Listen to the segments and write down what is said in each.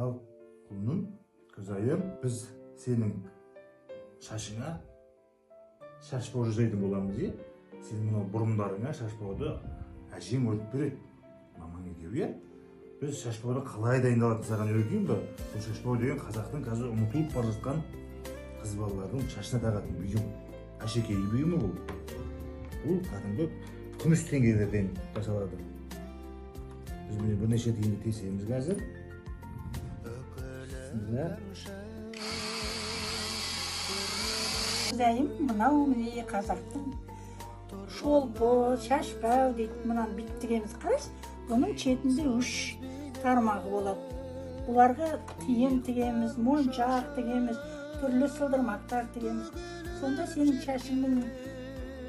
Al kulunum, kızayım, biz senin şaşına şaş boğu жасайтын боламыз же. Senin mına burumlarına şaş boğudu әжең өріп береді. Мамаң екеуі. Біз шаш боғды қалай дайындалатынын саған үйретейін бе? Бұл шаш боғ деген қазақтың қазір ұмытылып бара жатқан қыз балалардың шашына тағатын бұйым. Әшекей бұйымы бұл. Бұл кәдімгі күміс теңгелерден жасалады. Біз міне бірнеше тиынды тесеміз қазір. Зайым, мынау міне қазақтың шолпы, шашпау дейді, мынаны бүйтіп тігеміз. Қараш, бұның шетінде 3 тармағы болады. Бұларға тиын тігеміз, моншақ тігеміз, түрлі сылдырмақтар тігеміз. Сонда сенің шашыңның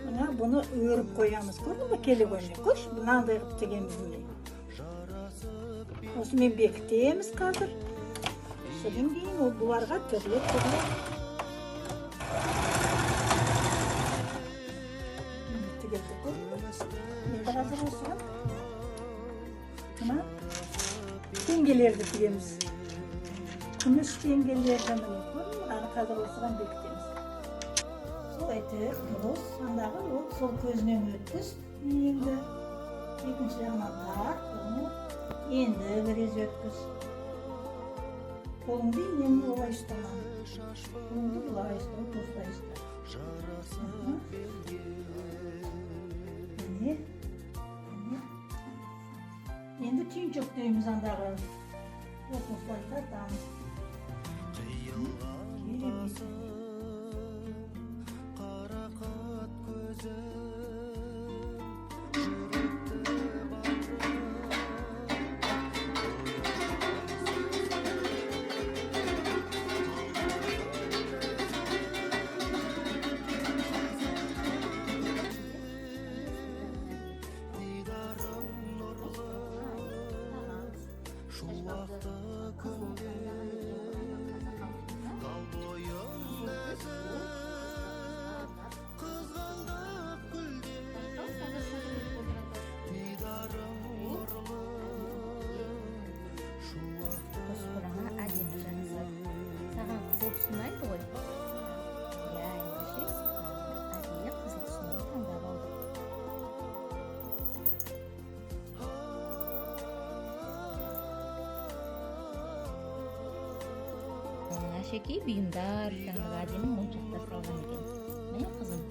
мына бұны өріп қоямыз. Көрдің бе, келе қоймай қош, мынандай қылып тігеміз міне. Осымен бекітеміз қазір. Содан кейін ол бұларға түрлі енді қазір осыған мына теңгелерді тігеміз. Күміс теңгелерді міне көрдің, қазір осыған бекітеміз. Сол әйтеуір дұрыс, андағы ол сол көзінен өткіз. Енді екінші жағынан тақ, енді бірез өткіз. Қолыңды енді олай ұстаман. Қолыңды бұлай ұстау, осылай ұстау. Енді түйіншек дейміз андағы. Осылай тартамыз. Sunaydı ғой. Ya ендеше әдейі қызыл түсінен таңдап алдым. Әшекей бұйымдар, жаңағы әдемі моншақтар салған екен. Міне қызым.